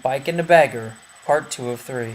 Bike and the Bagger, part 2 of 3.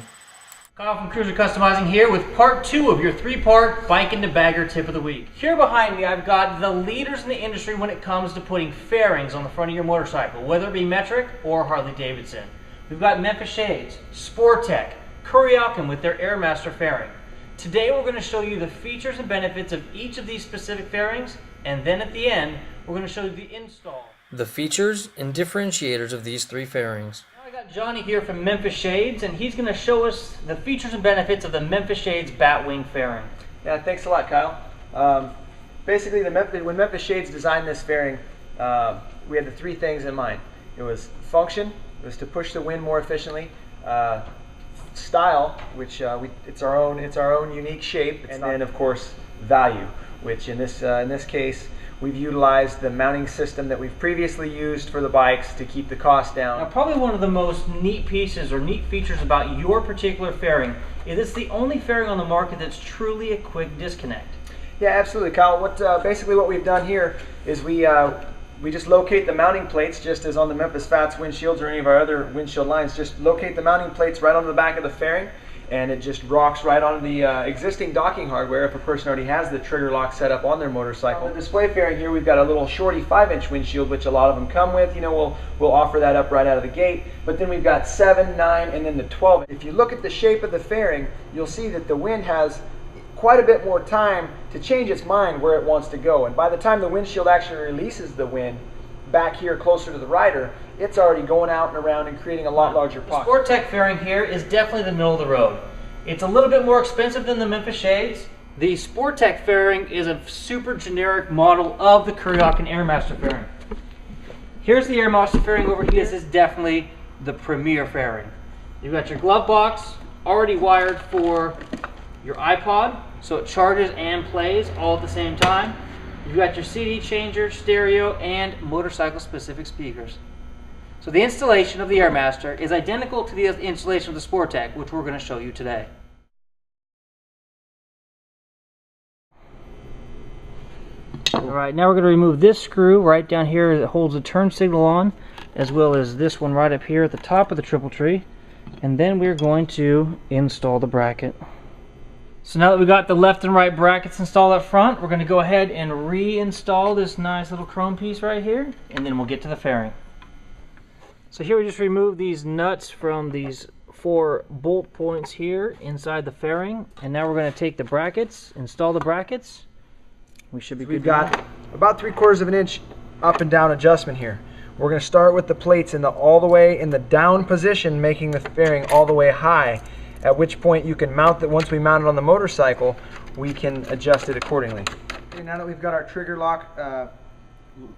Kyle from Cruiser Customizing here with part 2 of your 3-part Bike and the Bagger tip of the week. Here behind me I've got the leaders in the industry when it comes to putting fairings on the front of your motorcycle, whether it be metric or Harley Davidson. We've got Memphis Shades, Sportec, Kuryakin with their Airmaster fairing. Today we're going to show you the features and benefits of each of these specific fairings, and then at the end we're going to show you the install. The features and differentiators of these 3 fairings. I got Johnny here from Memphis Shades, and he's going to show us the features and benefits of the Memphis Shades Batwing fairing. Yeah, thanks a lot, Kyle. Basically, when Memphis Shades designed this fairing, we had the 3 things in mind. It was function, it was to push the wind more efficiently, style, which it's our own unique shape, and then of course value, which in this case we've utilized the mounting system that we've previously used for the bikes to keep the cost down. Now, probably one of the most neat pieces or neat features about your particular fairing is it's the only fairing on the market that's truly a quick disconnect. Yeah, absolutely, Kyle. Basically what we've done here is we just locate the mounting plates, just as on the Memphis Fats windshields or any of our other windshield lines. Just locate the mounting plates right on the back of the fairing, and it just rocks right onto the existing docking hardware if a person already has the trigger lock set up on their motorcycle. On the display fairing here, we've got a little shorty 5-inch windshield, which a lot of them come with. You know, we'll offer that up right out of the gate. But then we've got 7, 9, and then the 12. If you look at the shape of the fairing, you'll see that the wind has quite a bit more time to change its mind where it wants to go. And by the time the windshield actually releases the wind back here closer to the rider, it's already going out and around and creating a lot larger pocket. The Sportec fairing here is definitely the middle of the road. It's a little bit more expensive than the Memphis Shades. The Sportec fairing is a super generic model of the Kuryakin Airmaster fairing. Here's the Airmaster fairing over here. This is definitely the premier fairing. You've got your glove box already wired for your iPod, so it charges and plays all at the same time. You've got your CD changer, stereo, and motorcycle specific speakers. So the installation of the Airmaster is identical to the installation of the Sportec, which we're going to show you today. Alright, now we're going to remove this screw right down here that holds the turn signal on, as well as this one right up here at the top of the triple tree, and then we're going to install the bracket. So now that we got the left and right brackets installed up front, we're going to go ahead and reinstall this nice little chrome piece right here, and then we'll get to the fairing. So here we just removed these nuts from these 4 bolt points here inside the fairing, and now we're going to take the brackets, install the brackets. We should be good. We've got about 3/4 of an inch up and down adjustment here. We're going to start with the plates all the way in the down position, making the fairing all the way high, at which point you can mount it. Once we mount it on the motorcycle, we can adjust it accordingly. Okay, now that we've got our trigger lock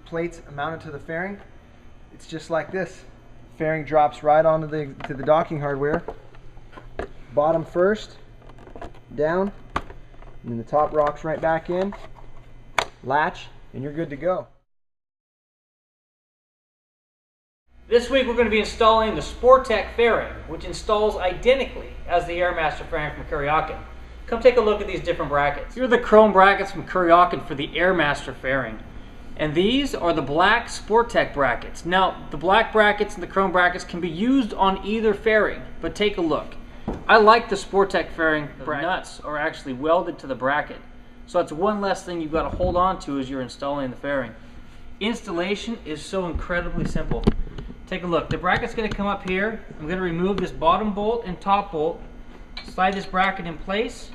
plates mounted to the fairing, it's just like this. Fairing drops right onto the docking hardware. Bottom first, down, and then the top rocks right back in. Latch, and you're good to go. This week we're going to be installing the Sportec fairing, which installs identically as the Airmaster fairing from Kuryakin. Come take a look at these different brackets. Here are the chrome brackets from Kuryakin for the Airmaster fairing. And these are the black Sportec brackets. Now, the black brackets and the chrome brackets can be used on either fairing, but take a look. I like the Sportec fairing. The nuts are actually welded to the bracket, so that's one less thing you've got to hold on to as you're installing the fairing. Installation is so incredibly simple. Take a look. The bracket's going to come up here. I'm going to remove this bottom bolt and top bolt, slide this bracket in place,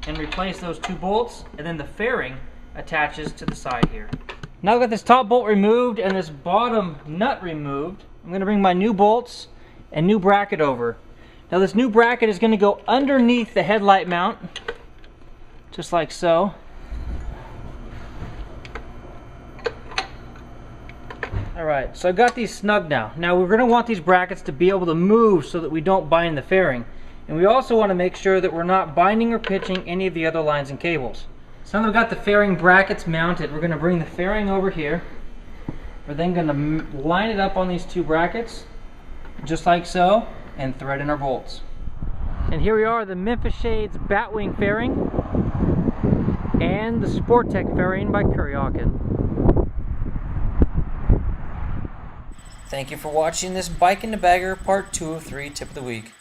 and replace those 2 bolts, and then the fairing attaches to the side here. Now I've got this top bolt removed and this bottom nut removed. I'm going to bring my new bolts and new bracket over. Now this new bracket is going to go underneath the headlight mount, just like so. Alright, so I've got these snug now. Now we're going to want these brackets to be able to move so that we don't bind the fairing. And we also want to make sure that we're not binding or pitching any of the other lines and cables. So now we've got the fairing brackets mounted. We're going to bring the fairing over here. We're then going to line it up on these 2 brackets, just like so, and thread in our bolts. And here we are, the Memphis Shades Batwing fairing and the Sportec fairing by Kuryakin. Thank you for watching this Bike in the Bagger Part 2 of 3 Tip of the Week.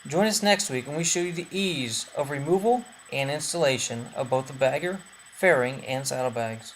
Join us next week when we show you the ease of removal and installation of both the bagger, fairing, and saddlebags.